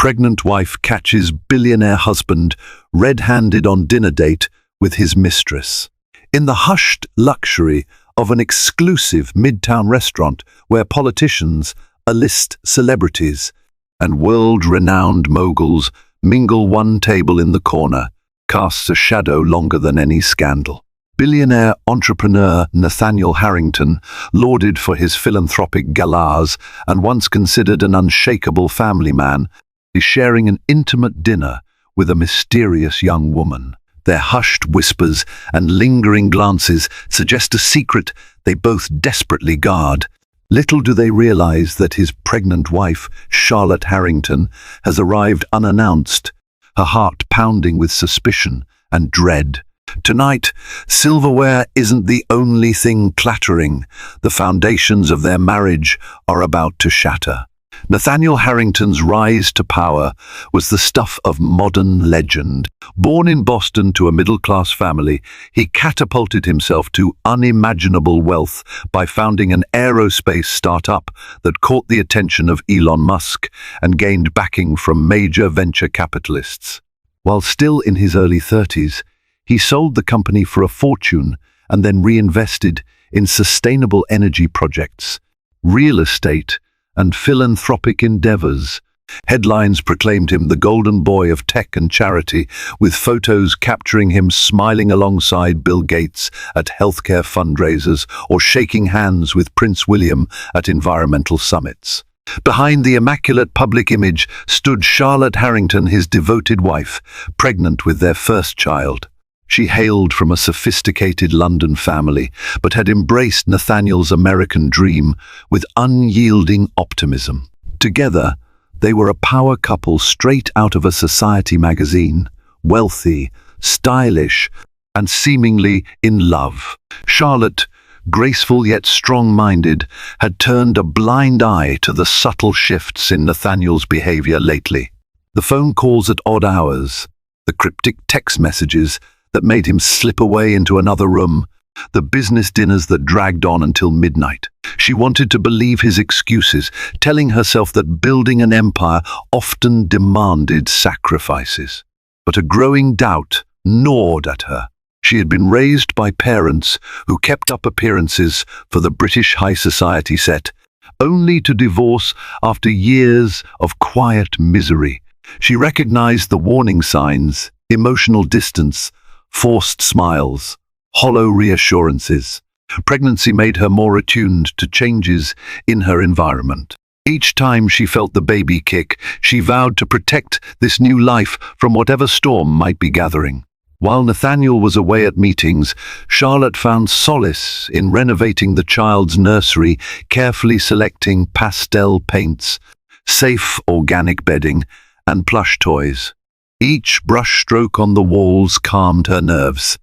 pregnant wife catches billionaire husband red-handed on dinner date with his mistress. In the hushed luxury of an exclusive midtown restaurant where politicians, A-list celebrities, and world-renowned moguls mingle, one table in the corner casts a shadow longer than any scandal. Billionaire entrepreneur Nathaniel Harrington, lauded for his philanthropic galas and once considered an unshakable family man, is sharing an intimate dinner with a mysterious young woman. Their hushed whispers and lingering glances suggest a secret they both desperately guard. Little do they realize that his pregnant wife, Charlotte Harrington, has arrived unannounced, her heart pounding with suspicion and dread. Tonight, silverware isn't the only thing clattering. The foundations of their marriage are about to shatter. Nathaniel Harrington's rise to power was the stuff of modern legend. Born in Boston to a middle-class family, he catapulted himself to unimaginable wealth by founding an aerospace startup that caught the attention of Elon Musk and gained backing from major venture capitalists. While still in his early 30s, he sold the company for a fortune and then reinvested in sustainable energy projects, real estate, and philanthropic endeavors. Headlines proclaimed him the golden boy of tech and charity, with photos capturing him smiling alongside Bill Gates at healthcare fundraisers or shaking hands with Prince William at environmental summits. Behind the immaculate public image stood Charlotte Harrington, his devoted wife, pregnant with their first child. She hailed from a sophisticated London family, but had embraced Nathaniel's American dream with unyielding optimism. Together, they were a power couple straight out of a society magazine, wealthy, stylish, and seemingly in love. Charlotte, graceful yet strong-minded, had turned a blind eye to the subtle shifts in Nathaniel's behavior lately. The phone calls at odd hours, the cryptic text messages that made him slip away into another room, the business dinners that dragged on until midnight. She wanted to believe his excuses, telling herself that building an empire often demanded sacrifices. But a growing doubt gnawed at her. She had been raised by parents who kept up appearances for the British high society set, only to divorce after years of quiet misery. She recognized the warning signs: emotional distance, forced smiles, hollow reassurances. Pregnancy made her more attuned to changes in her environment. Each time she felt the baby kick, she vowed to protect this new life from whatever storm might be gathering. While Nathaniel was away at meetings, Charlotte found solace in renovating the child's nursery, carefully selecting pastel paints, safe organic bedding, and plush toys. Each brushstroke on the walls calmed her nerves,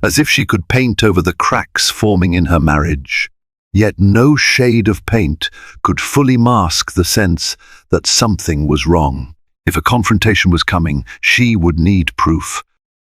as if she could paint over the cracks forming in her marriage. Yet no shade of paint could fully mask the sense that something was wrong. If a confrontation was coming, she would need proof.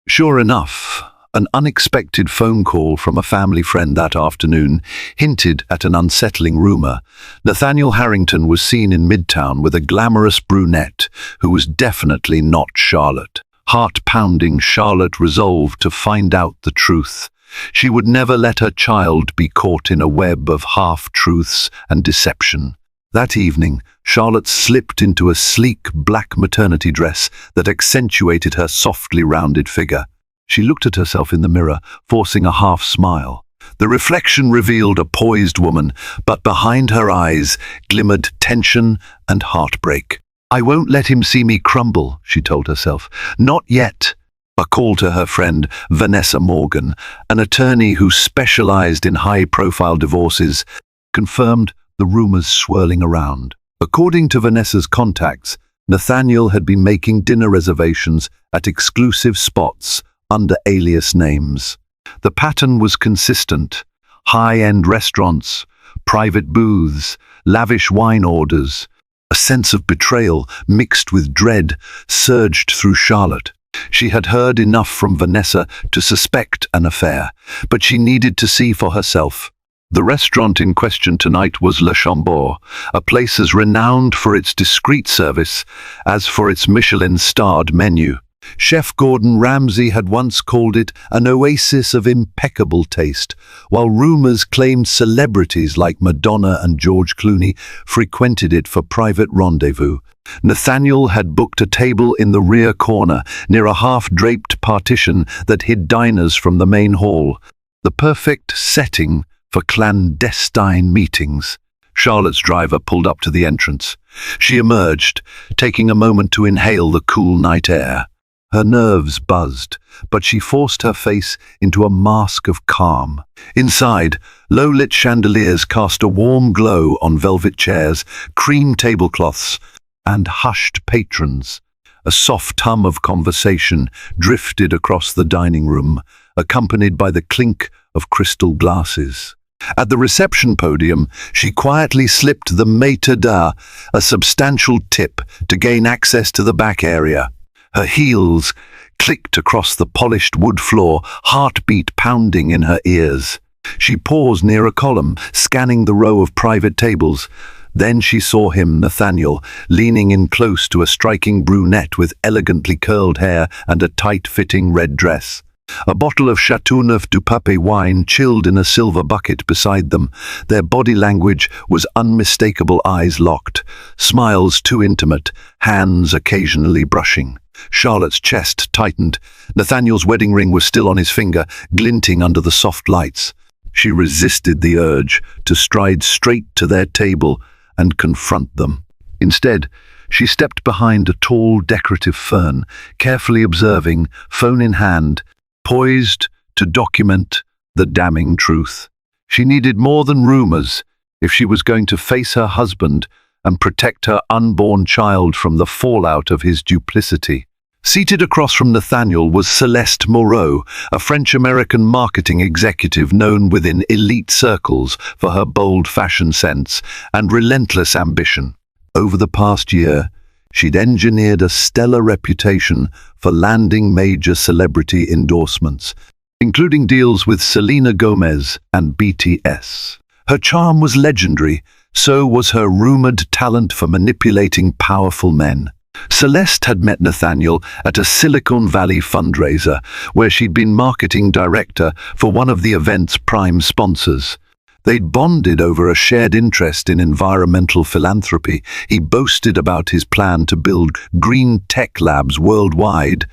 Sure enough, an unexpected phone call from a family friend that afternoon hinted at an unsettling rumor. Nathaniel Harrington was seen in Midtown with a glamorous brunette who was definitely not Charlotte. Heart-pounding, Charlotte resolved to find out the truth. She would never let her child be caught in a web of half-truths and deception. That evening, Charlotte slipped into a sleek black maternity dress that accentuated her softly rounded figure. She looked at herself in the mirror, forcing a half-smile. The reflection revealed a poised woman, but behind her eyes glimmered tension and heartbreak. "I won't let him see me crumble," she told herself. "Not yet." A call to her friend, Vanessa Morgan, an attorney who specialized in high-profile divorces, confirmed the rumors swirling around. According to Vanessa's contacts, Nathaniel had been making dinner reservations at exclusive spots under alias names. The pattern was consistent: high-end restaurants, private booths, lavish wine orders. A sense of betrayal mixed with dread surged through Charlotte. She had heard enough from Vanessa to suspect an affair, but she needed to see for herself. The restaurant in question tonight was Le Chambord, a place as renowned for its discreet service as for its Michelin-starred menu. Chef Gordon Ramsay had once called it an oasis of impeccable taste, while rumors claimed celebrities like Madonna and George Clooney frequented it for private rendezvous. Nathaniel had booked a table in the rear corner, near a half-draped partition that hid diners from the main hall, the perfect setting for clandestine meetings. Charlotte's driver pulled up to the entrance. She emerged, taking a moment to inhale the cool night air. Her nerves buzzed, but she forced her face into a mask of calm. Inside, low-lit chandeliers cast a warm glow on velvet chairs, cream tablecloths, and hushed patrons. A soft hum of conversation drifted across the dining room, accompanied by the clink of crystal glasses. At the reception podium, she quietly slipped the maître d', a substantial tip, to gain access to the back area. Her heels clicked across the polished wood floor, heartbeat pounding in her ears. She paused near a column, scanning the row of private tables. Then she saw him, Nathaniel, leaning in close to a striking brunette with elegantly curled hair and a tight-fitting red dress. A bottle of Chateauneuf du Pape wine chilled in a silver bucket beside them. Their body language was unmistakable, eyes locked, smiles too intimate, hands occasionally brushing. Charlotte's chest tightened. Nathaniel's wedding ring was still on his finger, glinting under the soft lights. She resisted the urge to stride straight to their table and confront them. Instead, she stepped behind a tall, decorative fern, carefully observing, phone in hand, poised to document the damning truth. She needed more than rumors if she was going to face her husband and protect her unborn child from the fallout of his duplicity. Seated across from Nathaniel was Celeste Moreau, a French-American marketing executive known within elite circles for her bold fashion sense and relentless ambition. Over the past year, she'd engineered a stellar reputation for landing major celebrity endorsements, including deals with Selena Gomez and BTS. Her charm was legendary, so was her rumored talent for manipulating powerful men. Celeste had met Nathaniel at a Silicon Valley fundraiser, where she'd been marketing director for one of the event's prime sponsors. They'd bonded over a shared interest in environmental philanthropy. He boasted about his plan to build green tech labs worldwide,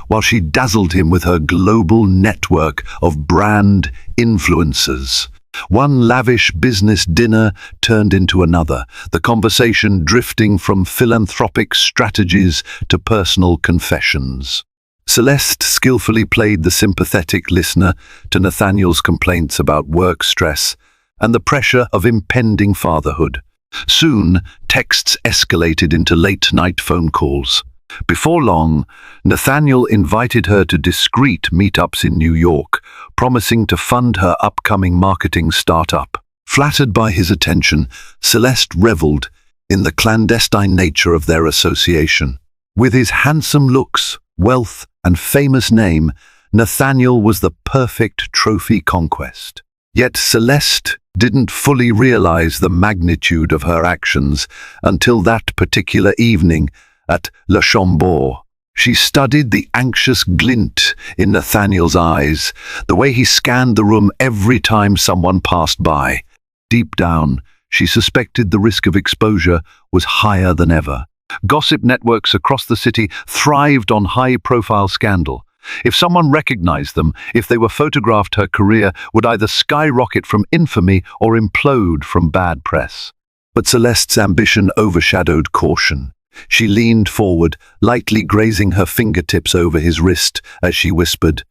while she dazzled him with her global network of brand influencers. One lavish business dinner turned into another, the conversation drifting from philanthropic strategies to personal confessions. Celeste skillfully played the sympathetic listener to Nathaniel's complaints about work stress and the pressure of impending fatherhood. Soon, texts escalated into late-night phone calls. Before long, Nathaniel invited her to discreet meetups in New York, promising to fund her upcoming marketing startup. Flattered by his attention, Celeste reveled in the clandestine nature of their association. With his handsome looks, wealth, and famous name, Nathaniel was the perfect trophy conquest. Yet Celeste didn't fully realize the magnitude of her actions until that particular evening at Le Chambord. She studied the anxious glint in Nathaniel's eyes, the way he scanned the room every time someone passed by. Deep down, she suspected the risk of exposure was higher than ever. Gossip networks across the city thrived on high-profile scandal. If someone recognized them, if they were photographed, her career would either skyrocket from infamy or implode from bad press. But Celeste's ambition overshadowed caution. She leaned forward, lightly grazing her fingertips over his wrist as she whispered,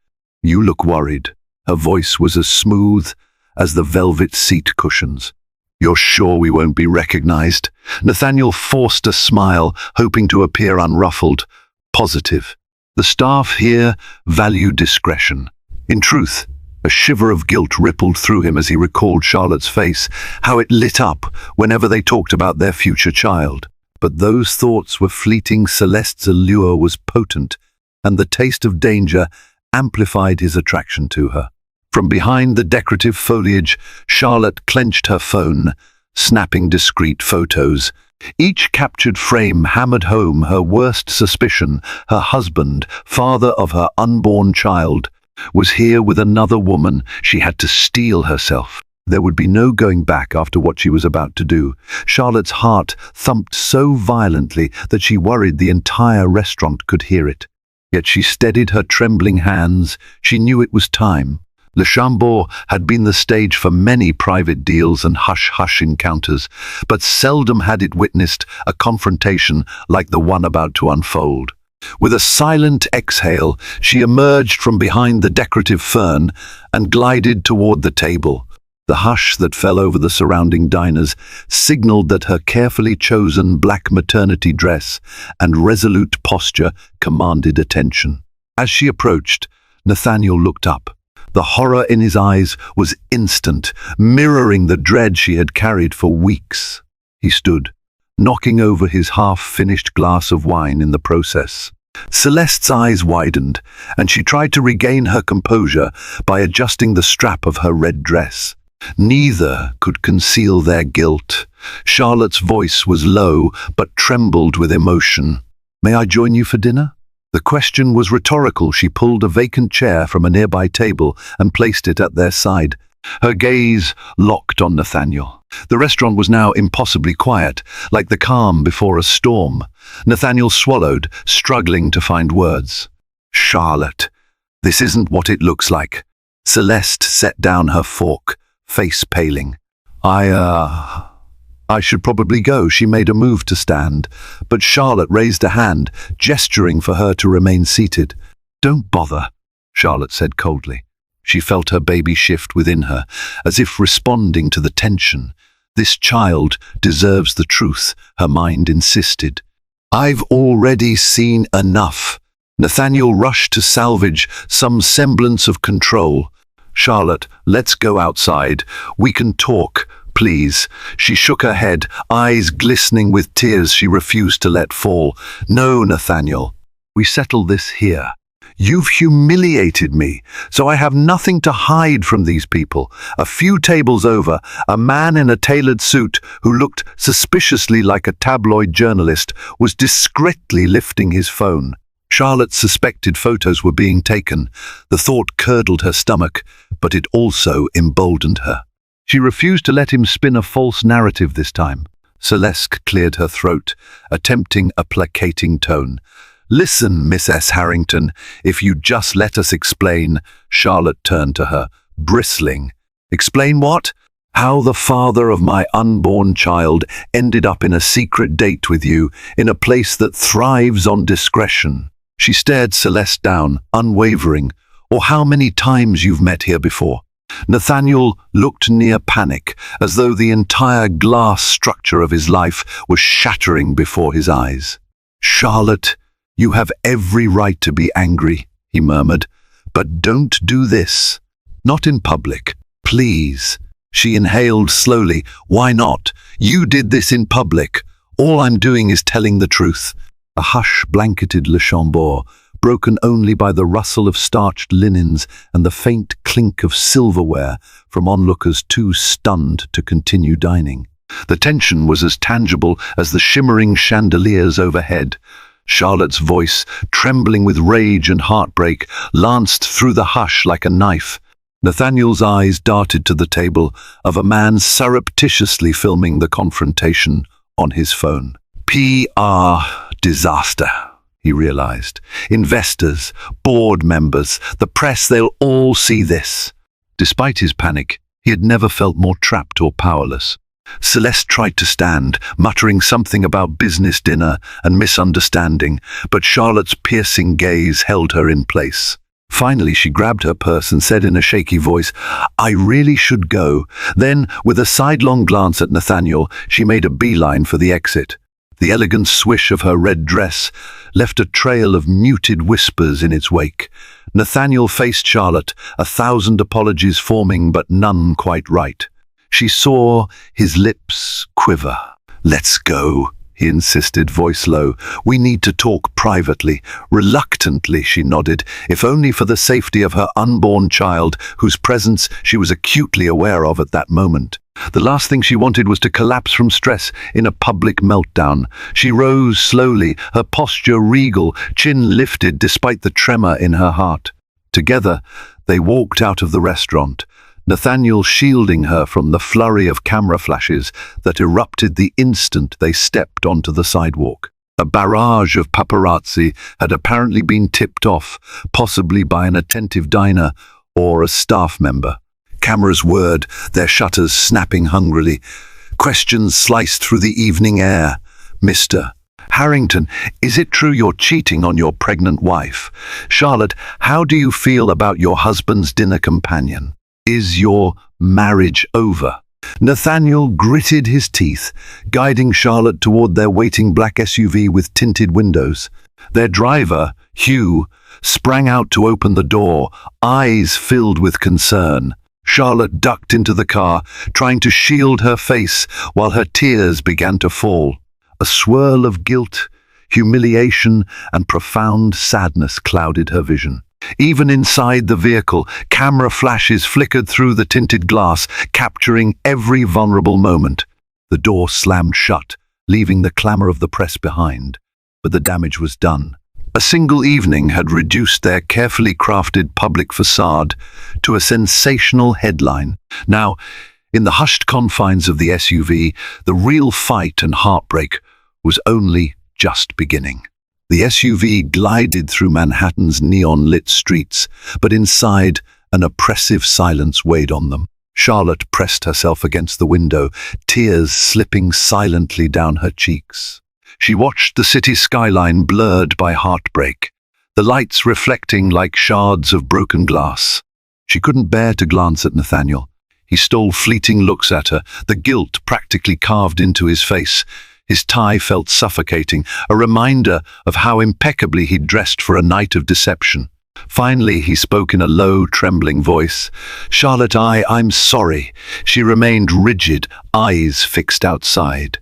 "You look worried." Her voice was as smooth as the velvet seat cushions. "You're sure we won't be recognized?" Nathaniel forced a smile, hoping to appear unruffled. "Positive. The staff here value discretion." In truth, a shiver of guilt rippled through him as he recalled Charlotte's face, how it lit up whenever they talked about their future child. But those thoughts were fleeting. Celeste's allure was potent, and the taste of danger amplified his attraction to her. From behind the decorative foliage, Charlotte clenched her phone, snapping discreet photos. Each captured frame hammered home her worst suspicion: her husband, father of her unborn child, was here with another woman. She had to steel herself. There would be no going back after what she was about to do. Charlotte's heart thumped so violently that she worried the entire restaurant could hear it. Yet she steadied her trembling hands. She knew it was time. Le Chambord had been the stage for many private deals and hush-hush encounters, but seldom had it witnessed a confrontation like the one about to unfold. With a silent exhale, she emerged from behind the decorative fern and glided toward the table. The hush that fell over the surrounding diners signaled that her carefully chosen black maternity dress and resolute posture commanded attention. As she approached, Nathaniel looked up. The horror in his eyes was instant, mirroring the dread she had carried for weeks. He stood, knocking over his half-finished glass of wine in the process. Celeste's eyes widened, and she tried to regain her composure by adjusting the strap of her red dress. Neither could conceal their guilt. Charlotte's voice was low, but trembled with emotion. "May I join you for dinner?" The question was rhetorical. She pulled a vacant chair from a nearby table and placed it at their side. Her gaze locked on Nathaniel. The restaurant was now impossibly quiet, like the calm before a storm. Nathaniel swallowed, struggling to find words. "Charlotte, this isn't what it looks like." Celeste set down her fork, face paling. I should probably go." She made a move to stand, but Charlotte raised a hand, gesturing for her to remain seated. "Don't bother," Charlotte said coldly. She felt her baby shift within her, as if responding to the tension. This child deserves the truth, her mind insisted. "I've already seen enough." Nathaniel rushed to salvage some semblance of control. "Charlotte, let's go outside. We can talk, please." She shook her head, eyes glistening with tears she refused to let fall. "No, Nathaniel. We settle this here. You've humiliated me, so I have nothing to hide from these people." A few tables over, a man in a tailored suit who looked suspiciously like a tabloid journalist was discreetly lifting his phone. Charlotte suspected photos were being taken. The thought curdled her stomach, but it also emboldened her. She refused to let him spin a false narrative this time. Celeste cleared her throat, attempting a placating tone. "Listen, Miss S. Harrington, if you just let us explain." Charlotte turned to her, bristling. "Explain what?" "How the father of my unborn child ended up in a secret date with you, in a place that thrives on discretion." She stared Celeste down, unwavering. "Or how many times you've met here before." Nathaniel looked near panic, as though the entire glass structure of his life was shattering before his eyes. "Charlotte, you have every right to be angry," he murmured, "but don't do this. Not in public, please." She inhaled slowly. "Why not? You did this in public. All I'm doing is telling the truth." A hush blanketed Le Chambord, broken only by the rustle of starched linens and the faint clink of silverware from onlookers too stunned to continue dining. The tension was as tangible as the shimmering chandeliers overhead. Charlotte's voice, trembling with rage and heartbreak, lanced through the hush like a knife. Nathaniel's eyes darted to the table of a man surreptitiously filming the confrontation on his phone. PR disaster, he realized. Investors, board members, the press, they'll all see this. Despite his panic, he had never felt more trapped or powerless. Celeste tried to stand, muttering something about business dinner and misunderstanding, but Charlotte's piercing gaze held her in place. Finally, she grabbed her purse and said in a shaky voice, "I really should go." Then, with a sidelong glance at Nathaniel, she made a beeline for the exit. The elegant swish of her red dress left a trail of muted whispers in its wake. Nathaniel faced Charlotte, 1,000 apologies forming but none quite right. She saw his lips quiver. "Let's go," he insisted, voice low. "We need to talk privately." Reluctantly, she nodded, if only for the safety of her unborn child, whose presence she was acutely aware of at that moment. The last thing she wanted was to collapse from stress in a public meltdown. She rose slowly, her posture regal, chin lifted despite the tremor in her heart. Together, they walked out of the restaurant, Nathaniel shielding her from the flurry of camera flashes that erupted the instant they stepped onto the sidewalk. A barrage of paparazzi had apparently been tipped off, possibly by an attentive diner or a staff member. Cameras whirred, their shutters snapping hungrily. Questions sliced through the evening air. "Mr. Harrington, is it true you're cheating on your pregnant wife? Charlotte, how do you feel about your husband's dinner companion? Is your marriage over?" Nathaniel gritted his teeth, guiding Charlotte toward their waiting black SUV with tinted windows. Their driver, Hugh, sprang out to open the door, eyes filled with concern. Charlotte ducked into the car, trying to shield her face while her tears began to fall. A swirl of guilt, humiliation, and profound sadness clouded her vision. Even inside the vehicle, camera flashes flickered through the tinted glass, capturing every vulnerable moment. The door slammed shut, leaving the clamor of the press behind. But the damage was done. A single evening had reduced their carefully crafted public facade to a sensational headline. Now, in the hushed confines of the SUV, the real fight and heartbreak was only just beginning. The SUV glided through Manhattan's neon-lit streets, but inside, an oppressive silence weighed on them. Charlotte pressed herself against the window, tears slipping silently down her cheeks. She watched the city skyline blurred by heartbreak, the lights reflecting like shards of broken glass. She couldn't bear to glance at Nathaniel. He stole fleeting looks at her, the guilt practically carved into his face. His tie felt suffocating, a reminder of how impeccably he'd dressed for a night of deception. Finally, he spoke in a low, trembling voice. "Charlotte, I'm sorry." She remained rigid, eyes fixed outside.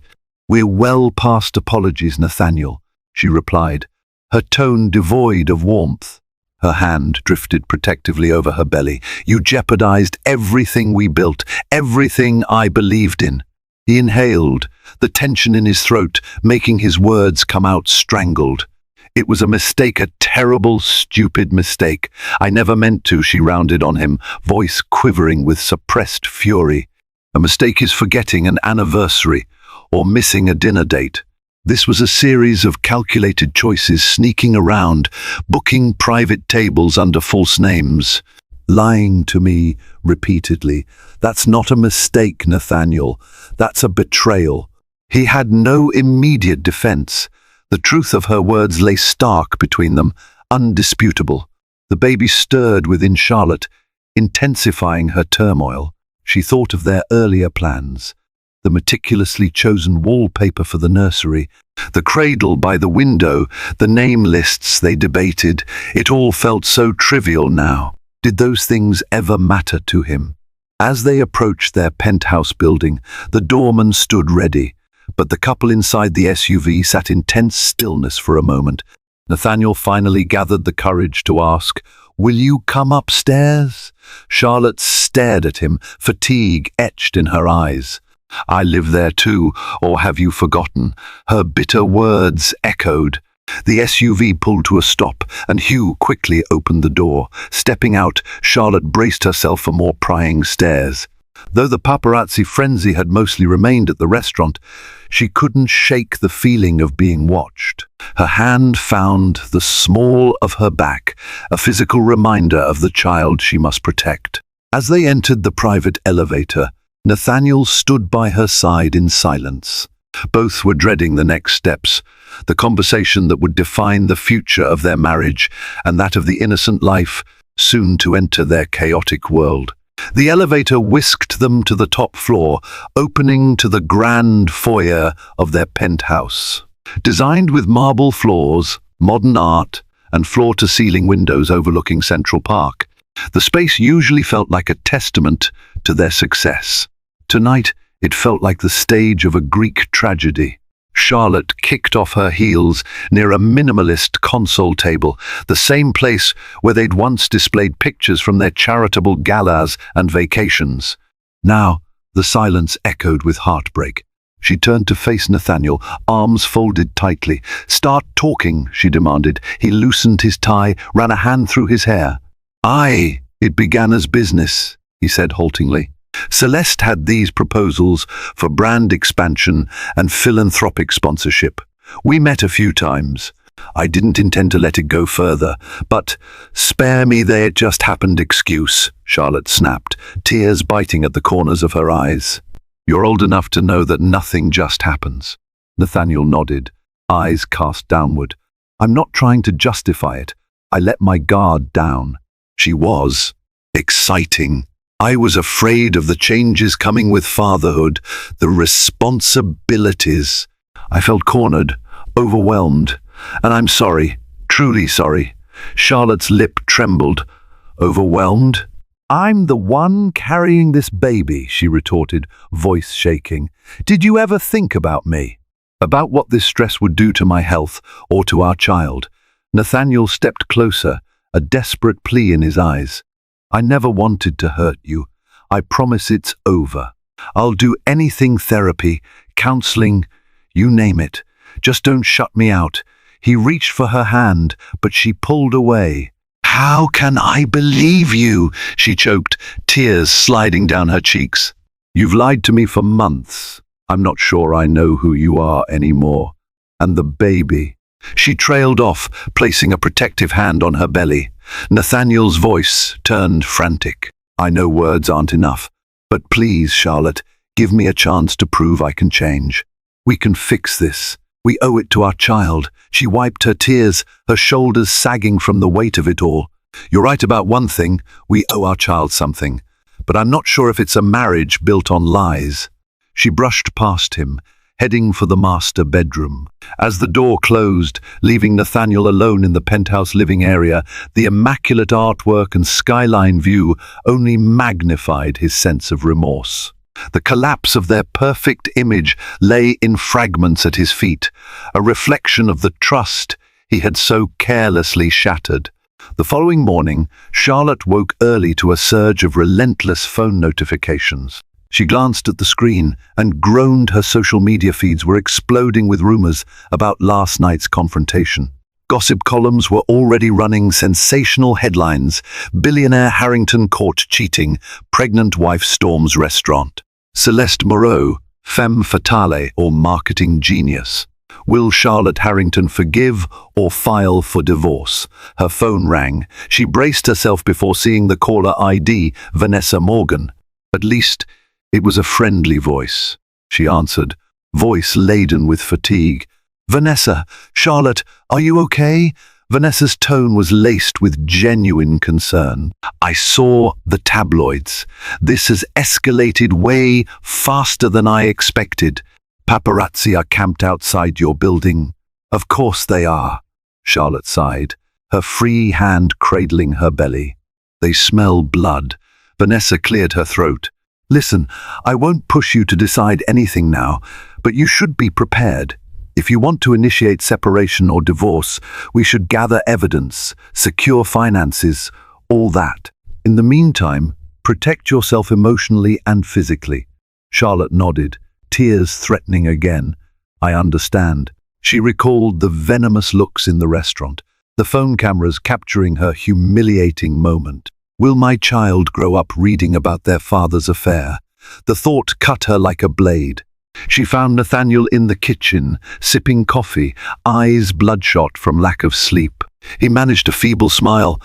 "We're well past apologies, Nathaniel," she replied, her tone devoid of warmth. Her hand drifted protectively over her belly. "You jeopardized everything we built, everything I believed in." He inhaled, the tension in his throat making his words come out strangled. "It was a mistake, a terrible, stupid mistake. I never meant to," she rounded on him, voice quivering with suppressed fury. "A mistake is forgetting an anniversary or missing a dinner date. This was a series of calculated choices, sneaking around, booking private tables under false names, lying to me repeatedly. That's not a mistake, Nathaniel. That's a betrayal." He had no immediate defense. The truth of her words lay stark between them, undisputable. The baby stirred within Charlotte, intensifying her turmoil. She thought of their earlier plans, the meticulously chosen wallpaper for the nursery, the cradle by the window, the name lists they debated. It all felt so trivial now. Did those things ever matter to him? As they approached their penthouse building, the doorman stood ready, but the couple inside the SUV sat in tense stillness for a moment. Nathaniel finally gathered the courage to ask, "Will you come upstairs?" Charlotte stared at him, fatigue etched in her eyes. "I live there too, or have you forgotten?" Her bitter words echoed. The SUV pulled to a stop, and Hugh quickly opened the door. Stepping out, Charlotte braced herself for more prying stares. Though the paparazzi frenzy had mostly remained at the restaurant, she couldn't shake the feeling of being watched. Her hand found the small of her back, a physical reminder of the child she must protect. As they entered the private elevator, Nathaniel stood by her side in silence. Both were dreading the next steps, the conversation that would define the future of their marriage and that of the innocent life soon to enter their chaotic world. The elevator whisked them to the top floor, opening to the grand foyer of their penthouse. Designed with marble floors, modern art, and floor-to-ceiling windows overlooking Central Park, the space usually felt like a testament to their success. Tonight, it felt like the stage of a Greek tragedy. Charlotte kicked off her heels near a minimalist console table, the same place where they'd once displayed pictures from their charitable galas and vacations. Now, the silence echoed with heartbreak. She turned to face Nathaniel, arms folded tightly. "Start talking," she demanded. He loosened his tie, ran a hand through his hair. It began as business," he said haltingly. "Celeste had these proposals for brand expansion and philanthropic sponsorship. We met a few times. I didn't intend to let it go further, but spare me the it just happened excuse," Charlotte snapped, tears biting at the corners of her eyes. "You're old enough to know that nothing just happens." Nathaniel nodded, eyes cast downward. "I'm not trying to justify it. I let my guard down." She was exciting. I was afraid of the changes coming with fatherhood, the responsibilities. I felt cornered, overwhelmed, and I'm sorry, truly sorry. Charlotte's lip trembled. "Overwhelmed? I'm the one carrying this baby," she retorted, voice shaking. "Did you ever think about me? About what this stress would do to my health or to our child?" Nathaniel stepped closer, a desperate plea in his eyes. "I never wanted to hurt you. I promise it's over. I'll do anything, therapy, counseling, you name it. Just don't shut me out." He reached for her hand, but she pulled away. "How can I believe you?" she choked, tears sliding down her cheeks. "You've lied to me for months. I'm not sure I know who you are anymore. And the baby." She trailed off, placing a protective hand on her belly. Nathaniel's voice turned frantic. "I know words aren't enough, but please, Charlotte, give me a chance to prove I can change. We can fix this. We owe it to our child." She wiped her tears, her shoulders sagging from the weight of it all. "You're right about one thing, we owe our child something. But I'm not sure if it's a marriage built on lies." She brushed past him, heading for the master bedroom. As the door closed, leaving Nathaniel alone in the penthouse living area, the immaculate artwork and skyline view only magnified his sense of remorse. The collapse of their perfect image lay in fragments at his feet, a reflection of the trust he had so carelessly shattered. The following morning, Charlotte woke early to a surge of relentless phone notifications. She glanced at the screen and groaned. Her social media feeds were exploding with rumors about last night's confrontation. Gossip columns were already running sensational headlines. Billionaire Harrington caught cheating. Pregnant wife storms restaurant. Celeste Moreau, femme fatale or marketing genius. Will Charlotte Harrington forgive or file for divorce? Her phone rang. She braced herself before seeing the caller ID, Vanessa Morgan. At least it was a friendly voice, she answered, voice laden with fatigue. "Vanessa, Charlotte, are you okay?" Vanessa's tone was laced with genuine concern. "I saw the tabloids. This has escalated way faster than I expected. Paparazzi are camped outside your building." "Of course they are," Charlotte sighed, her free hand cradling her belly. "They smell blood." Vanessa cleared her throat. "Listen, I won't push you to decide anything now, but you should be prepared. If you want to initiate separation or divorce, we should gather evidence, secure finances, all that. In the meantime, protect yourself emotionally and physically." Charlotte nodded, tears threatening again. "I understand." She recalled the venomous looks in the restaurant, the phone cameras capturing her humiliating moment. Will my child grow up reading about their father's affair? The thought cut her like a blade. She found Nathaniel in the kitchen, sipping coffee, eyes bloodshot from lack of sleep. He managed a feeble smile.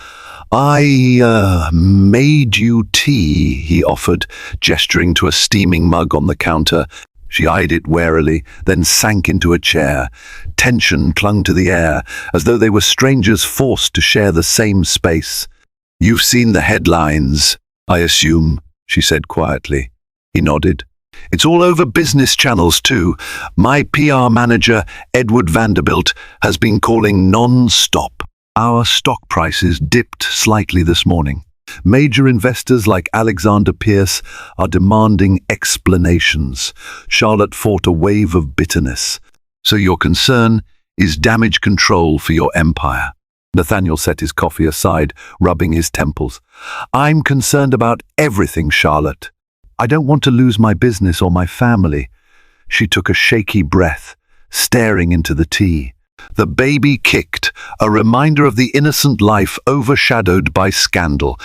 I made you tea," he offered, gesturing to a steaming mug on the counter. She eyed it warily, then sank into a chair. Tension clung to the air, as though they were strangers forced to share the same space. "You've seen the headlines, I assume," she said quietly. He nodded. "It's all over business channels too. My PR manager, Edward Vanderbilt, has been calling non-stop. Our stock prices dipped slightly this morning. Major investors like Alexander Pierce are demanding explanations." Charlotte fought a wave of bitterness. So your concern is damage control for your empire. Nathaniel set his coffee aside, rubbing his temples. I'm concerned about everything, Charlotte. I don't want to lose my business or my family. She took a shaky breath, staring into the tea. The baby kicked, a reminder of the innocent life overshadowed by scandal.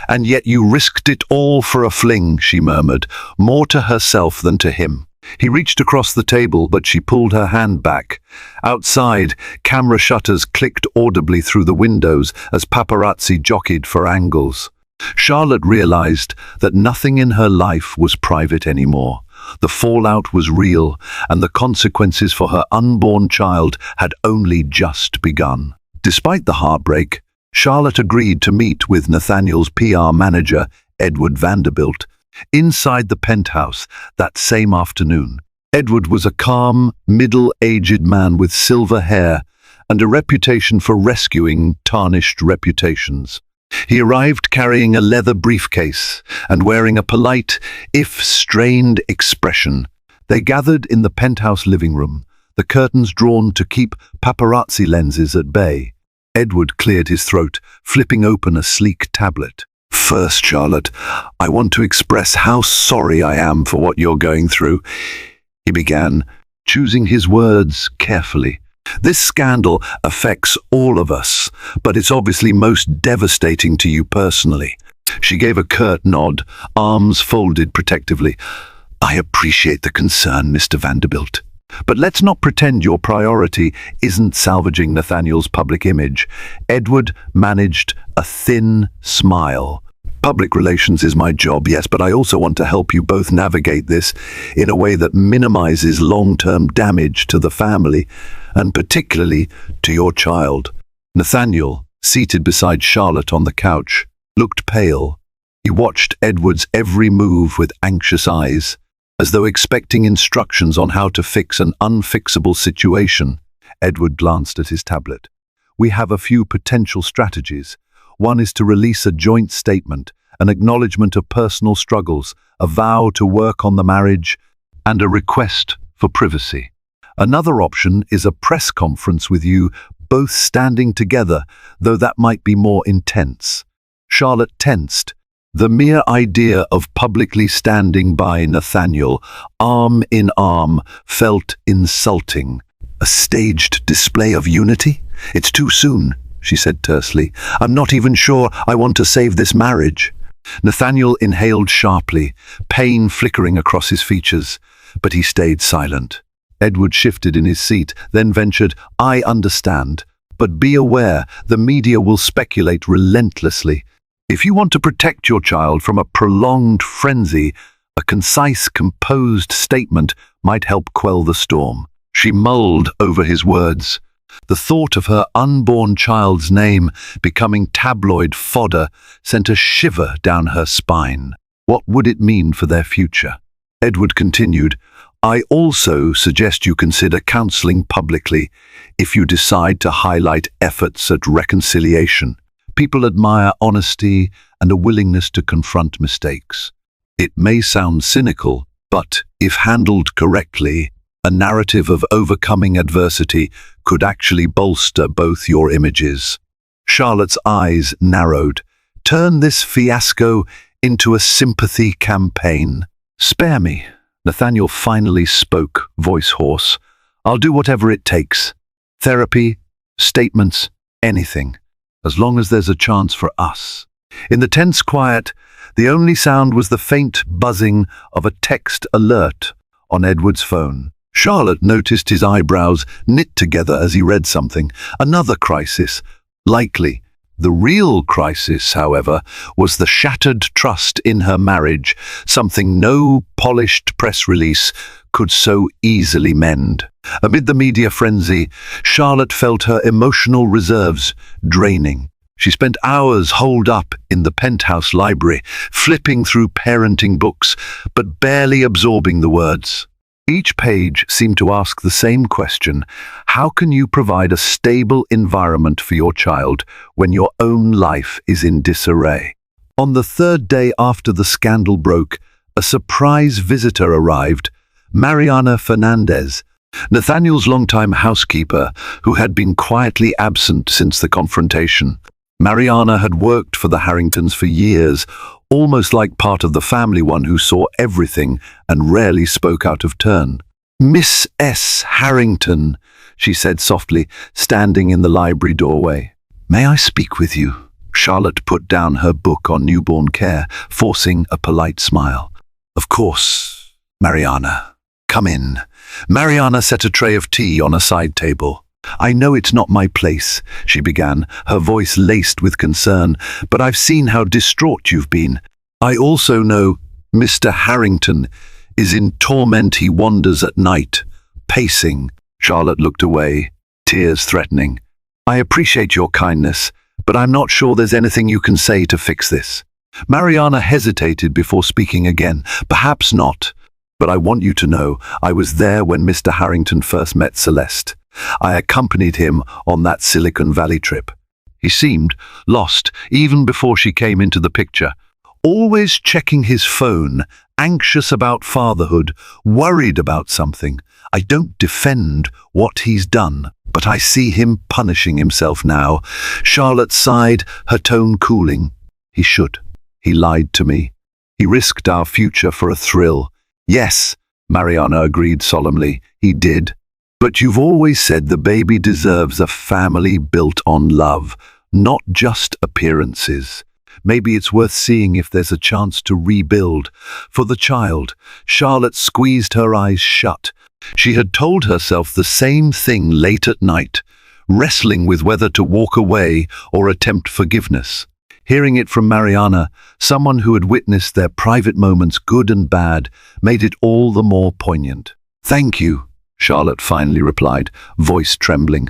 And yet you risked it all for a fling, she murmured, more to herself than to him. He reached across the table, but she pulled her hand back. Outside, camera shutters clicked audibly through the windows as paparazzi jockeyed for angles. Charlotte realized that nothing in her life was private anymore. The fallout was real, and the consequences for her unborn child had only just begun. Despite the heartbreak, Charlotte agreed to meet with Nathaniel's PR manager, Edward Vanderbilt, inside the penthouse that same afternoon. Edward was a calm, middle-aged man with silver hair and a reputation for rescuing tarnished reputations. He arrived carrying a leather briefcase and wearing a polite, if strained, expression. They gathered in the penthouse living room, the curtains drawn to keep paparazzi lenses at bay. Edward cleared his throat, flipping open a sleek tablet. First, Charlotte, I want to express how sorry I am for what you're going through, he began, choosing his words carefully. This scandal affects all of us, but it's obviously most devastating to you personally. She gave a curt nod, arms folded protectively. I appreciate the concern, Mr. Vanderbilt. But let's not pretend your priority isn't salvaging Nathaniel's public image. Edward managed a thin smile. Public relations is my job, yes, but I also want to help you both navigate this in a way that minimizes long-term damage to the family, and particularly to your child. Nathaniel, seated beside Charlotte on the couch, looked pale. He watched Edward's every move with anxious eyes, as though expecting instructions on how to fix an unfixable situation. Edward glanced at his tablet. We have a few potential strategies. One is to release a joint statement, an acknowledgement of personal struggles, a vow to work on the marriage, and a request for privacy. Another option is a press conference with you both standing together, though that might be more intense. Charlotte tensed. The mere idea of publicly standing by Nathaniel, arm in arm, felt insulting. A staged display of unity? It's too soon, she said tersely. I'm not even sure I want to save this marriage. Nathaniel inhaled sharply, pain flickering across his features, but he stayed silent. Edward shifted in his seat, then ventured, I understand, but be aware the media will speculate relentlessly. If you want to protect your child from a prolonged frenzy, a concise, composed statement might help quell the storm. She mulled over his words. The thought of her unborn child's name becoming tabloid fodder sent a shiver down her spine. What would it mean for their future? Edward continued, I also suggest you consider counseling publicly if you decide to highlight efforts at reconciliation. People admire honesty and a willingness to confront mistakes. It may sound cynical, but if handled correctly, a narrative of overcoming adversity could actually bolster both your images. Charlotte's eyes narrowed. Turn this fiasco into a sympathy campaign. Spare me. Nathaniel finally spoke, voice hoarse. I'll do whatever it takes. Therapy, statements, anything. As long as there's a chance for us. In the tense quiet, the only sound was the faint buzzing of a text alert on Edward's phone. Charlotte noticed his eyebrows knit together as he read something. Another crisis. Likely. The real crisis, however, was the shattered trust in her marriage, something no polished press release could so easily mend. Amid the media frenzy, Charlotte felt her emotional reserves draining. She spent hours holed up in the penthouse library, flipping through parenting books, but barely absorbing the words. Each page seemed to ask the same question: how can you provide a stable environment for your child when your own life is in disarray? On the third day after the scandal broke, a surprise visitor arrived, Mariana Fernandez, Nathaniel's longtime housekeeper, who had been quietly absent since the confrontation. Mariana had worked for the Harringtons for years, almost like part of the family, one who saw everything and rarely spoke out of turn. "Miss S. Harrington," she said softly, standing in the library doorway. "May I speak with you?" Charlotte put down her book on newborn care, forcing a polite smile. "Of course, Mariana. Come in." Mariana set a tray of tea on a side table. "I know it's not my place," she began, her voice laced with concern, "but I've seen how distraught you've been. I also know Mr. Harrington is in torment. He wanders at night, pacing." Charlotte looked away, tears threatening. "I appreciate your kindness, but I'm not sure there's anything you can say to fix this." Mariana hesitated before speaking again. "Perhaps not, but I want you to know I was there when Mr. Harrington first met Celeste. I accompanied him on that Silicon Valley trip. He seemed lost even before she came into the picture, always checking his phone, anxious about fatherhood, worried about something. I don't defend what he's done, but I see him punishing himself now." Charlotte sighed, her tone cooling. "He should. He lied to me. He risked our future for a thrill." "Yes," Mariana agreed solemnly, "he did. But you've always said the baby deserves a family built on love, not just appearances. Maybe it's worth seeing if there's a chance to rebuild. For the child." Charlotte squeezed her eyes shut. She had told herself the same thing late at night, wrestling with whether to walk away or attempt forgiveness. Hearing it from Mariana, someone who had witnessed their private moments, good and bad, made it all the more poignant. "Thank you," Charlotte finally replied, voice trembling.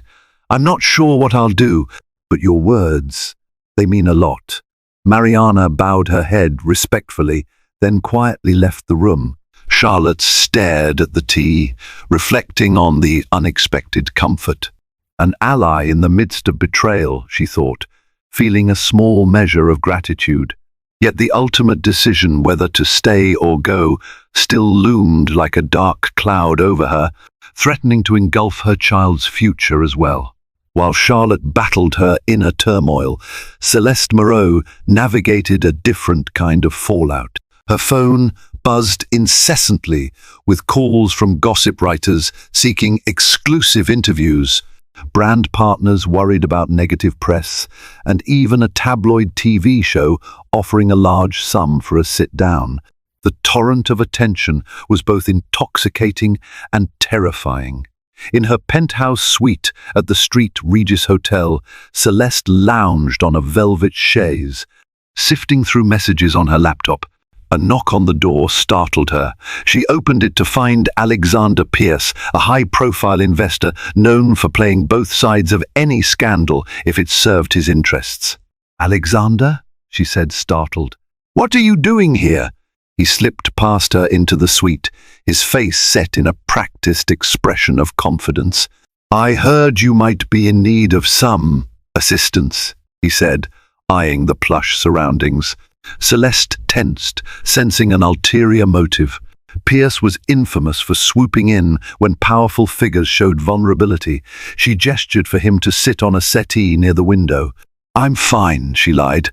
"I'm not sure what I'll do, but your words, they mean a lot." Mariana bowed her head respectfully, then quietly left the room. Charlotte stared at the tea, reflecting on the unexpected comfort. An ally in the midst of betrayal, she thought, feeling a small measure of gratitude. Yet the ultimate decision whether to stay or go still loomed like a dark cloud over her, threatening to engulf her child's future as well. While Charlotte battled her inner turmoil, Celeste Moreau navigated a different kind of fallout. Her phone buzzed incessantly with calls from gossip writers seeking exclusive interviews, brand partners worried about negative press, and even a tabloid TV show offering a large sum for a sit-down. The torrent of attention was both intoxicating and terrifying. In her penthouse suite at the Street Regis Hotel, Celeste lounged on a velvet chaise, sifting through messages on her laptop. A knock on the door startled her. She opened it to find Alexander Pierce, a high-profile investor known for playing both sides of any scandal if it served his interests. "Alexander?" she said, startled. "What are you doing here?" He slipped past her into the suite, his face set in a practiced expression of confidence. "I heard you might be in need of some assistance," he said, eyeing the plush surroundings. Celeste tensed, sensing an ulterior motive. Pierce was infamous for swooping in when powerful figures showed vulnerability. She gestured for him to sit on a settee near the window. "I'm fine," she lied.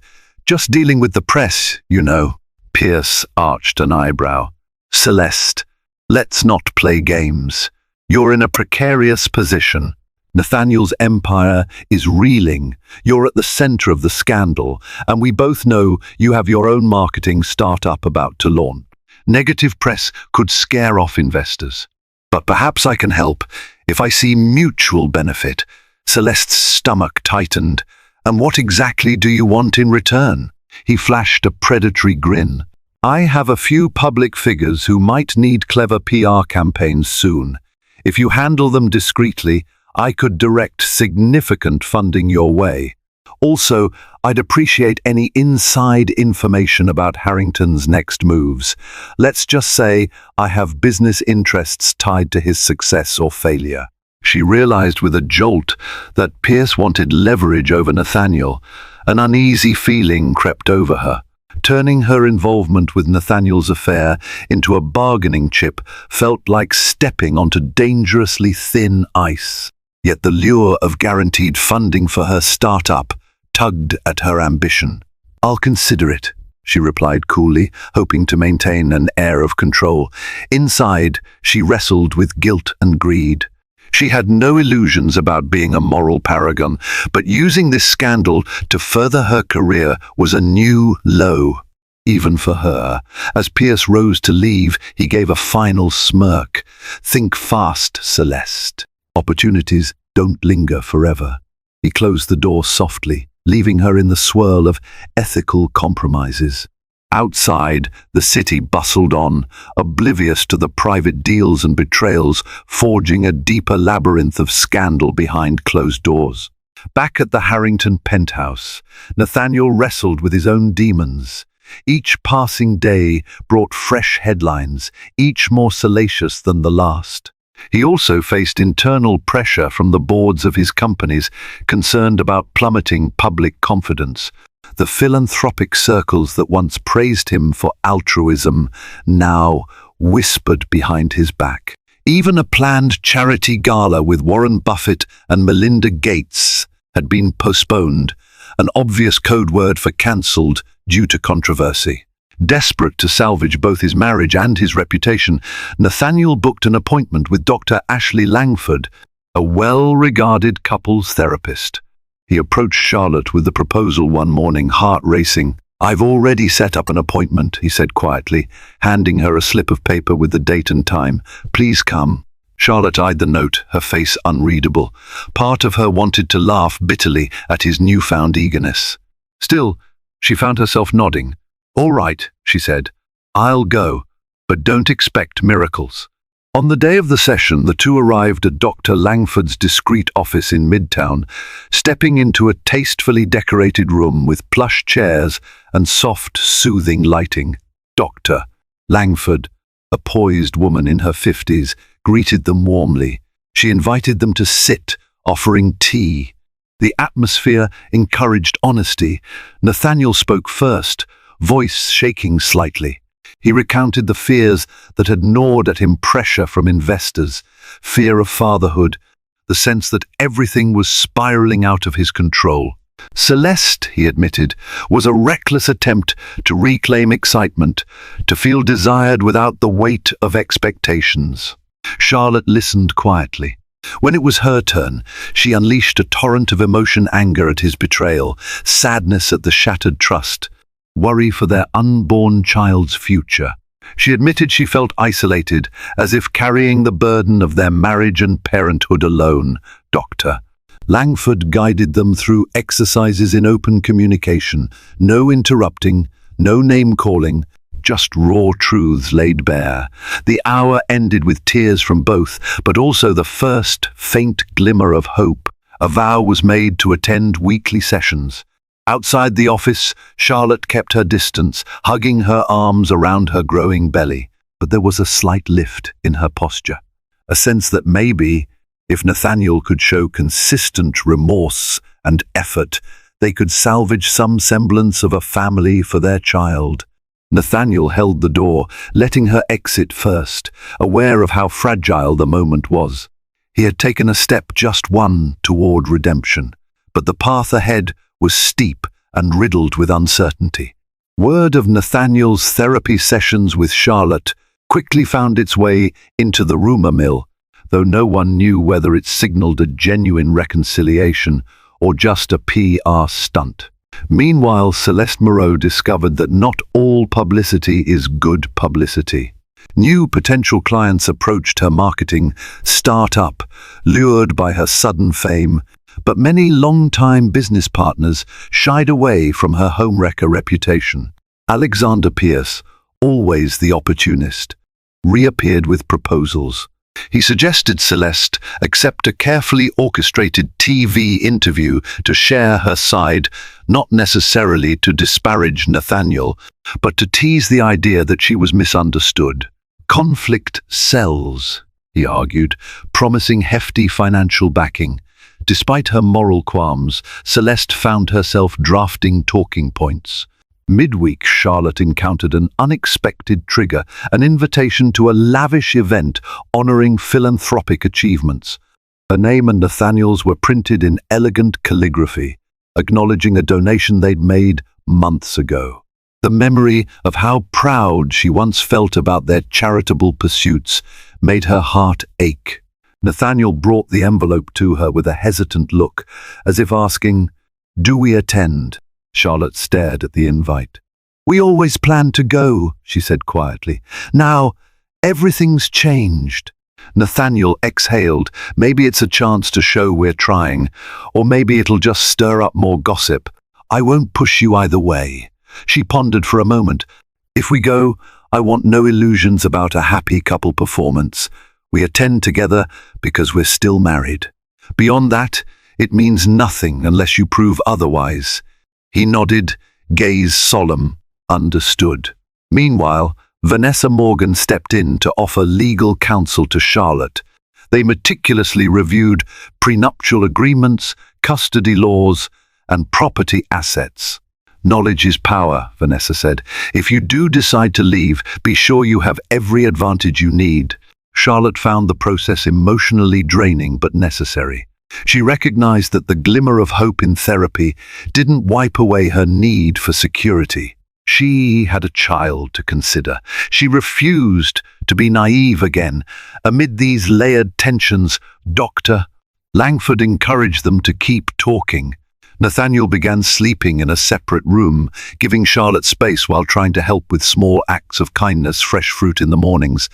"Just dealing with the press, you know." Pierce arched an eyebrow. "Celeste, let's not play games. You're in a precarious position. Nathaniel's empire is reeling. You're at the center of the scandal, and we both know you have your own marketing startup about to launch. Negative press could scare off investors. But perhaps I can help if I see mutual benefit." Celeste's stomach tightened. "And what exactly do you want in return?" He flashed a predatory grin. "I have a few public figures who might need clever PR campaigns soon. If you handle them discreetly, I could direct significant funding your way. Also, I'd appreciate any inside information about Harrington's next moves. Let's just say I have business interests tied to his success or failure." She realized with a jolt that Pierce wanted leverage over Nathaniel. An uneasy feeling crept over her. Turning her involvement with Nathaniel's affair into a bargaining chip felt like stepping onto dangerously thin ice. Yet the lure of guaranteed funding for her startup tugged at her ambition. "I'll consider it," she replied coolly, hoping to maintain an air of control. Inside, she wrestled with guilt and greed. She had no illusions about being a moral paragon, but using this scandal to further her career was a new low, even for her. As Pierce rose to leave, he gave a final smirk. "Think fast, Celeste. Opportunities don't linger forever." He closed the door softly, leaving her in the swirl of ethical compromises. Outside, the city bustled on, oblivious to the private deals and betrayals, forging a deeper labyrinth of scandal behind closed doors. Back at the Harrington penthouse, Nathaniel wrestled with his own demons. Each passing day brought fresh headlines, each more salacious than the last. He also faced internal pressure from the boards of his companies, concerned about plummeting public confidence. The philanthropic circles that once praised him for altruism now whispered behind his back. Even a planned charity gala with Warren Buffett and Melinda Gates had been postponed, an obvious code word for cancelled due to controversy. Desperate to salvage both his marriage and his reputation, Nathaniel booked an appointment with Dr. Ashley Langford, a well-regarded couples therapist. He approached Charlotte with the proposal one morning, heart racing. "I've already set up an appointment," he said quietly, handing her a slip of paper with the date and time. "Please come." Charlotte eyed the note, her face unreadable. Part of her wanted to laugh bitterly at his newfound eagerness. Still, she found herself nodding. "All right," she said. "I'll go, but don't expect miracles." On the day of the session, the two arrived at Dr. Langford's discreet office in Midtown, stepping into a tastefully decorated room with plush chairs and soft, soothing lighting. Dr. Langford, a poised woman in her 50s, greeted them warmly. She invited them to sit, offering tea. The atmosphere encouraged honesty. Nathaniel spoke first, voice shaking slightly. He recounted the fears that had gnawed at him, pressure from investors, fear of fatherhood, the sense that everything was spiraling out of his control. Celeste, he admitted, was a reckless attempt to reclaim excitement, to feel desired without the weight of expectations. Charlotte listened quietly. When it was her turn, she unleashed a torrent of emotion, anger at his betrayal, sadness at the shattered trust, worry for their unborn child's future. She admitted she felt isolated, as if carrying the burden of their marriage and parenthood alone. Dr. Langford guided them through exercises in open communication, no interrupting, no name-calling, just raw truths laid bare. The hour ended with tears from both, but also the first faint glimmer of hope. A vow was made to attend weekly sessions. Outside the office, Charlotte kept her distance, hugging her arms around her growing belly. But there was a slight lift in her posture, a sense that maybe, if Nathaniel could show consistent remorse and effort, they could salvage some semblance of a family for their child. Nathaniel held the door, letting her exit first, aware of how fragile the moment was. He had taken a step, just one, toward redemption, but the path ahead was steep and riddled with uncertainty. Word of Nathaniel's therapy sessions with Charlotte quickly found its way into the rumor mill, though no one knew whether it signaled a genuine reconciliation or just a PR stunt. Meanwhile, Celeste Moreau discovered that not all publicity is good publicity. New potential clients approached her marketing startup, lured by her sudden fame, but many long-time business partners shied away from her homewrecker reputation. Alexander Pierce, always the opportunist, reappeared with proposals. He suggested Celeste accept a carefully orchestrated TV interview to share her side, not necessarily to disparage Nathaniel, but to tease the idea that she was misunderstood. Conflict sells, he argued, promising hefty financial backing. Despite her moral qualms, Celeste found herself drafting talking points. Midweek, Charlotte encountered an unexpected trigger, an invitation to a lavish event honoring philanthropic achievements. Her name and Nathaniel's were printed in elegant calligraphy, acknowledging a donation they'd made months ago. The memory of how proud she once felt about their charitable pursuits made her heart ache. Nathaniel brought the envelope to her with a hesitant look, as if asking, "Do we attend?" Charlotte stared at the invite. "We always planned to go," she said quietly. "Now, everything's changed." Nathaniel exhaled. Maybe it's a chance to show we're trying, or maybe it'll just stir up more gossip. "I won't push you either way." She pondered for a moment. "If we go, I want no illusions about a happy couple performance. We attend together because we're still married. Beyond that, it means nothing unless you prove otherwise." He nodded, gaze solemn, understood. Meanwhile, Vanessa Morgan stepped in to offer legal counsel to Charlotte. They meticulously reviewed prenuptial agreements, custody laws, and property assets. "Knowledge is power," Vanessa said. "If you do decide to leave, be sure you have every advantage you need." Charlotte found the process emotionally draining but necessary. She recognized that the glimmer of hope in therapy didn't wipe away her need for security. She had a child to consider. She refused to be naive again. Amid these layered tensions, Dr. Langford encouraged them to keep talking. Nathaniel began sleeping in a separate room, giving Charlotte space while trying to help with small acts of kindness, fresh fruit in the mornings,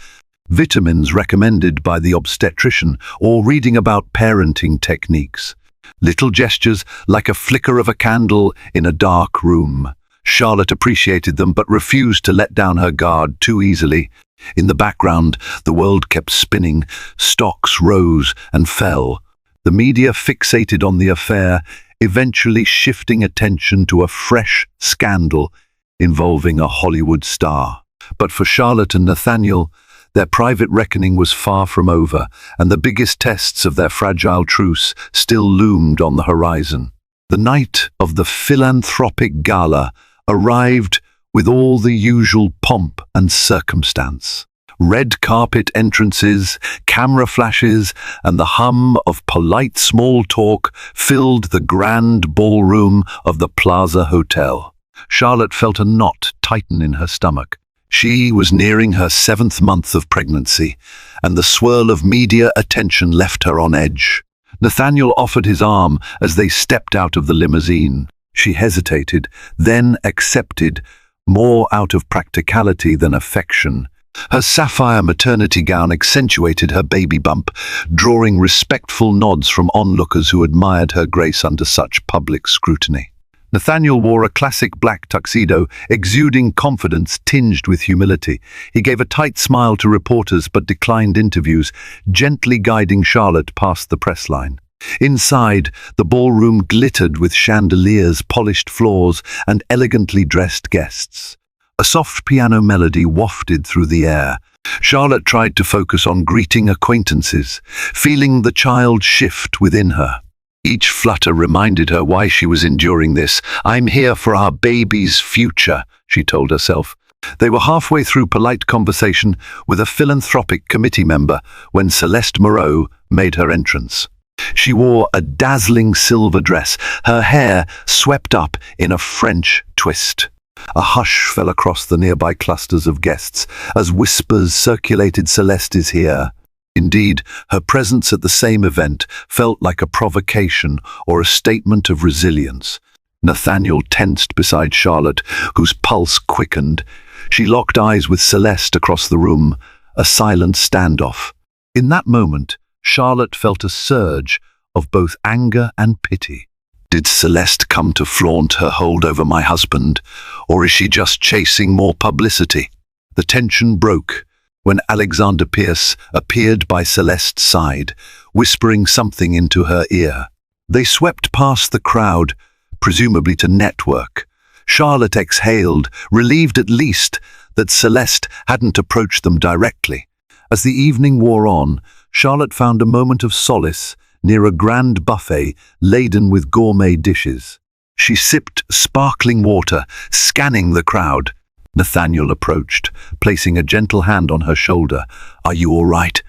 vitamins recommended by the obstetrician, or reading about parenting techniques. Little gestures like a flicker of a candle in a dark room. Charlotte appreciated them but refused to let down her guard too easily. In the background, the world kept spinning. Stocks rose and fell. The media fixated on the affair, eventually shifting attention to a fresh scandal involving a Hollywood star. But for Charlotte and Nathaniel, their private reckoning was far from over, and the biggest tests of their fragile truce still loomed on the horizon. The night of the philanthropic gala arrived with all the usual pomp and circumstance. Red carpet entrances, camera flashes, and the hum of polite small talk filled the grand ballroom of the Plaza Hotel. Charlotte felt a knot tighten in her stomach. She was nearing her 7th month of pregnancy, and the swirl of media attention left her on edge. Nathaniel offered his arm as they stepped out of the limousine. She hesitated, then accepted, more out of practicality than affection. Her sapphire maternity gown accentuated her baby bump, drawing respectful nods from onlookers who admired her grace under such public scrutiny. Nathaniel wore a classic black tuxedo, exuding confidence tinged with humility. He gave a tight smile to reporters but declined interviews, gently guiding Charlotte past the press line. Inside, the ballroom glittered with chandeliers, polished floors, and elegantly dressed guests. A soft piano melody wafted through the air. Charlotte tried to focus on greeting acquaintances, feeling the child shift within her. Each flutter reminded her why she was enduring this. "I'm here for our baby's future," she told herself. They were halfway through polite conversation with a philanthropic committee member when Celeste Moreau made her entrance. She wore a dazzling silver dress, her hair swept up in a French twist. A hush fell across the nearby clusters of guests as whispers circulated, "Celeste is here." Indeed, her presence at the same event felt like a provocation or a statement of resilience. Nathaniel tensed beside Charlotte, whose pulse quickened. She locked eyes with Celeste across the room, a silent standoff. In that moment, Charlotte felt a surge of both anger and pity. Did Celeste come to flaunt her hold over my husband, or is she just chasing more publicity? The tension broke when Alexander Pierce appeared by Celeste's side, whispering something into her ear. They swept past the crowd, presumably to network. Charlotte exhaled, relieved at least that Celeste hadn't approached them directly. As the evening wore on, Charlotte found a moment of solace near a grand buffet laden with gourmet dishes. She sipped sparkling water, scanning the crowd. Nathaniel approached, placing a gentle hand on her shoulder. "Are you all right?"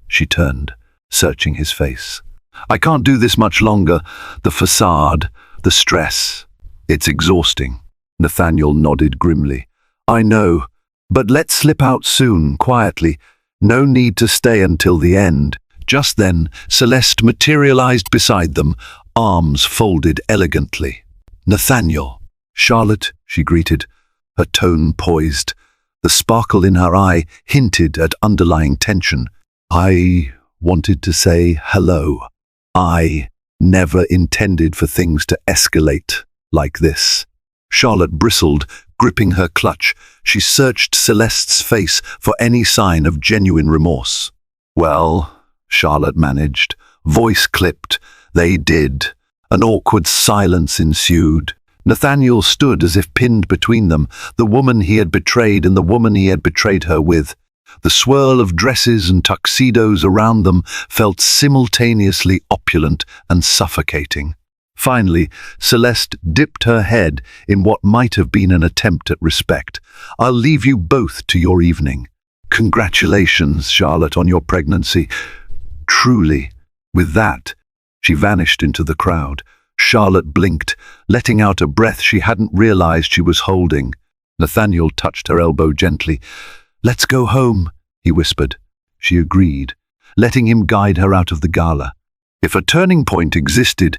She turned, searching his face. "I can't do this much longer. The facade, the stress. It's exhausting." Nathaniel nodded grimly. "I know, but let's slip out soon, quietly. No need to stay until the end." Just then, Celeste materialized beside them, arms folded elegantly. "Nathaniel." "Charlotte," she greeted, her tone poised. The sparkle in her eye hinted at underlying tension. "I wanted to say hello. I never intended for things to escalate like this." Charlotte bristled, gripping her clutch. She searched Celeste's face for any sign of genuine remorse. "Well," Charlotte managed, voice clipped, "they did." An awkward silence ensued. Nathaniel stood as if pinned between them, the woman he had betrayed and the woman he had betrayed her with. The swirl of dresses and tuxedos around them felt simultaneously opulent and suffocating. Finally, Celeste dipped her head in what might have been an attempt at respect. "I'll leave you both to your evening. Congratulations, Charlotte, on your pregnancy. Truly." With that, she vanished into the crowd. Charlotte blinked, letting out a breath she hadn't realized she was holding. Nathaniel touched her elbow gently. "Let's go home," he whispered. She agreed, letting him guide her out of the gala. If a turning point existed,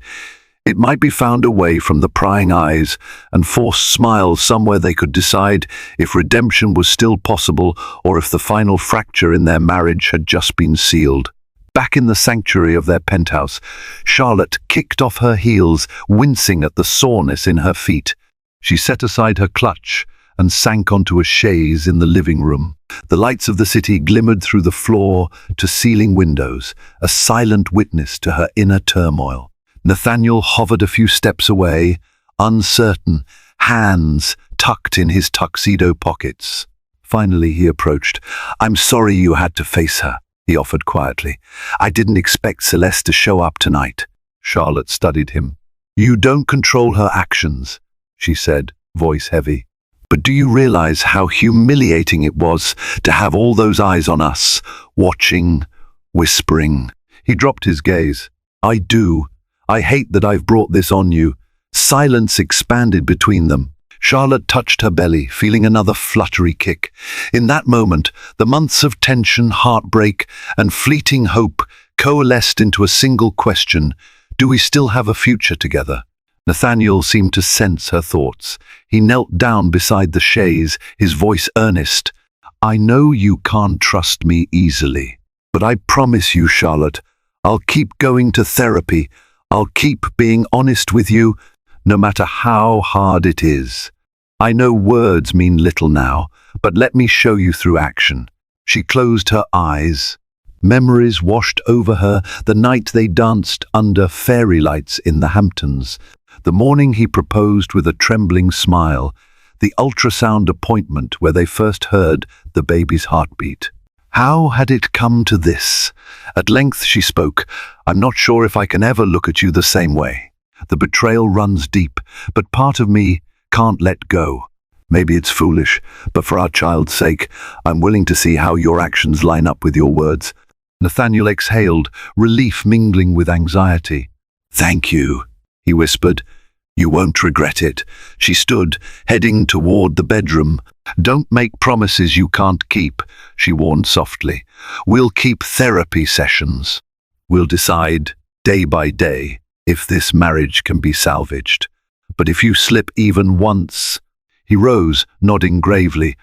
it might be found away from the prying eyes and forced smiles somewhere they could decide if redemption was still possible or if the final fracture in their marriage had just been sealed. Back in the sanctuary of their penthouse, Charlotte kicked off her heels, wincing at the soreness in her feet. She set aside her clutch and sank onto a chaise in the living room. The lights of the city glimmered through the floor-to-ceiling windows, a silent witness to her inner turmoil. Nathaniel hovered a few steps away, uncertain, hands tucked in his tuxedo pockets. Finally he approached. "I'm sorry you had to face her," he offered quietly. "I didn't expect Celeste to show up tonight." Charlotte studied him. "You don't control her actions," she said, voice heavy. "But do you realize how humiliating it was to have all those eyes on us, watching, whispering?" He dropped his gaze. "I do. I hate that I've brought this on you." Silence expanded between them. Charlotte touched her belly, feeling another fluttery kick. In that moment, the months of tension, heartbreak, and fleeting hope coalesced into a single question: do we still have a future together? Nathaniel seemed to sense her thoughts. He knelt down beside the chaise, his voice earnest. "I know you can't trust me easily, but I promise you, Charlotte, I'll keep going to therapy. I'll keep being honest with you, no matter how hard it is. I know words mean little now, but let me show you through action." She closed her eyes. Memories washed over her, the night they danced under fairy lights in the Hamptons, the morning he proposed with a trembling smile, the ultrasound appointment where they first heard the baby's heartbeat. How had it come to this? At length she spoke. "I'm not sure if I can ever look at you the same way. The betrayal runs deep, but part of me can't let go. Maybe it's foolish, but for our child's sake, I'm willing to see how your actions line up with your words." Nathaniel exhaled, relief mingling with anxiety. "Thank you," he whispered. "You won't regret it." She stood, heading toward the bedroom. "Don't make promises you can't keep," she warned softly. "We'll keep therapy sessions. We'll decide, day by day, if this marriage can be salvaged. But if you slip even once—" He rose, nodding gravely.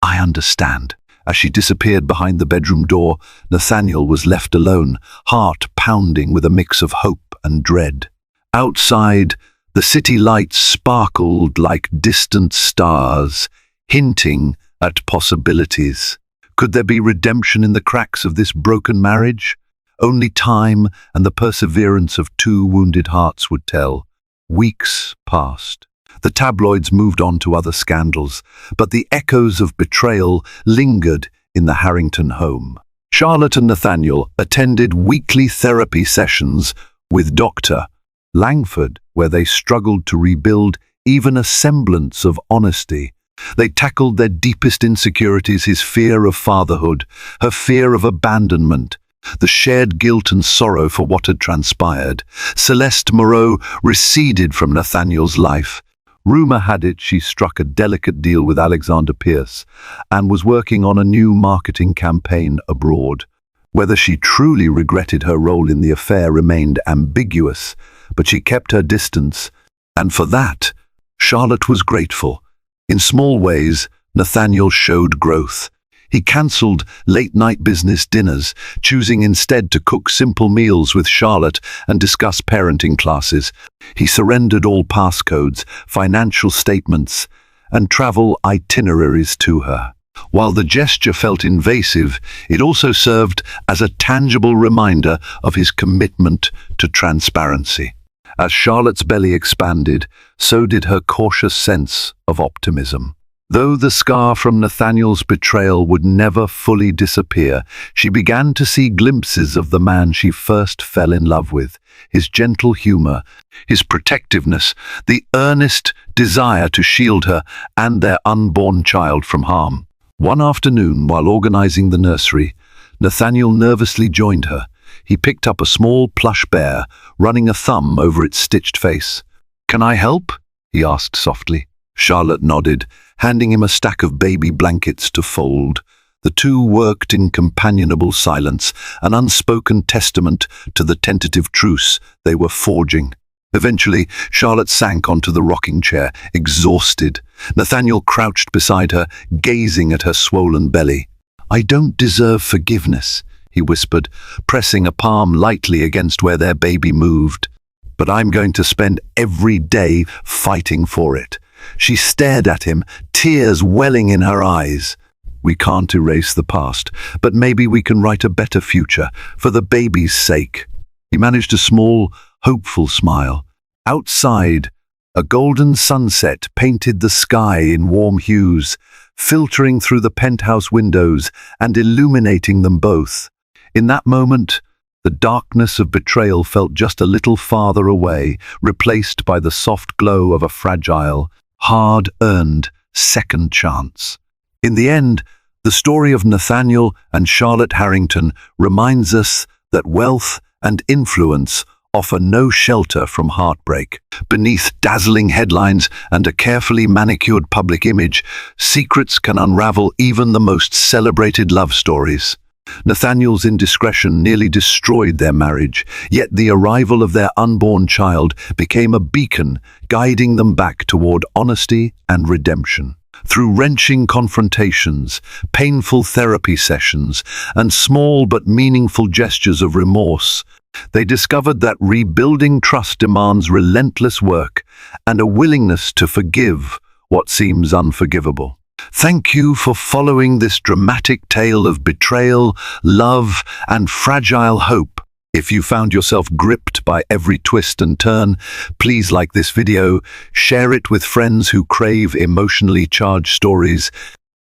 "I understand." As she disappeared behind the bedroom door, Nathaniel was left alone, heart pounding with a mix of hope and dread. Outside, the city lights sparkled like distant stars, hinting at possibilities. Could there be redemption in the cracks of this broken marriage? Only time and the perseverance of two wounded hearts would tell. Weeks passed. The tabloids moved on to other scandals, but the echoes of betrayal lingered in the Harrington home. Charlotte and Nathaniel attended weekly therapy sessions with Dr. Langford, where they struggled to rebuild even a semblance of honesty. They tackled their deepest insecurities, his fear of fatherhood, her fear of abandonment, the shared guilt and sorrow for what had transpired. Celeste Moreau receded from Nathaniel's life. Rumor had it she struck a delicate deal with Alexander Pierce and was working on a new marketing campaign abroad. Whether she truly regretted her role in the affair remained ambiguous, but she kept her distance, and for that, Charlotte was grateful. In small ways, Nathaniel showed growth. He cancelled late-night business dinners, choosing instead to cook simple meals with Charlotte and discuss parenting classes. He surrendered all passcodes, financial statements, and travel itineraries to her. While the gesture felt invasive, it also served as a tangible reminder of his commitment to transparency. As Charlotte's belly expanded, so did her cautious sense of optimism. Though the scar from Nathaniel's betrayal would never fully disappear, she began to see glimpses of the man she first fell in love with, his gentle humor, his protectiveness, the earnest desire to shield her and their unborn child from harm. One afternoon, while organizing the nursery, Nathaniel nervously joined her. He picked up a small plush bear, running a thumb over its stitched face. "Can I help?" he asked softly. Charlotte nodded, handing him a stack of baby blankets to fold. The two worked in companionable silence, an unspoken testament to the tentative truce they were forging. Eventually, Charlotte sank onto the rocking chair, exhausted. Nathaniel crouched beside her, gazing at her swollen belly. "I don't deserve forgiveness," he whispered, pressing a palm lightly against where their baby moved. "But I'm going to spend every day fighting for it." She stared at him, tears welling in her eyes. "We can't erase the past, but maybe we can write a better future, for the baby's sake." He managed a small, hopeful smile. Outside, a golden sunset painted the sky in warm hues, filtering through the penthouse windows and illuminating them both. In that moment, the darkness of betrayal felt just a little farther away, replaced by the soft glow of a fragile, hard-earned second chance. In the end, the story of Nathaniel and Charlotte Harrington reminds us that wealth and influence offer no shelter from heartbreak. Beneath dazzling headlines and a carefully manicured public image, secrets can unravel even the most celebrated love stories. Nathaniel's indiscretion nearly destroyed their marriage, yet the arrival of their unborn child became a beacon, guiding them back toward honesty and redemption. Through wrenching confrontations, painful therapy sessions, and small but meaningful gestures of remorse, they discovered that rebuilding trust demands relentless work and a willingness to forgive what seems unforgivable. Thank you for following this dramatic tale of betrayal, love, and fragile hope. If you found yourself gripped by every twist and turn, please like this video, share it with friends who crave emotionally charged stories,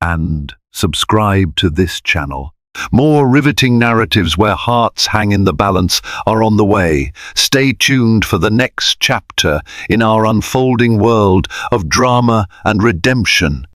and subscribe to this channel. More riveting narratives where hearts hang in the balance are on the way. Stay tuned for the next chapter in our unfolding world of drama and redemption.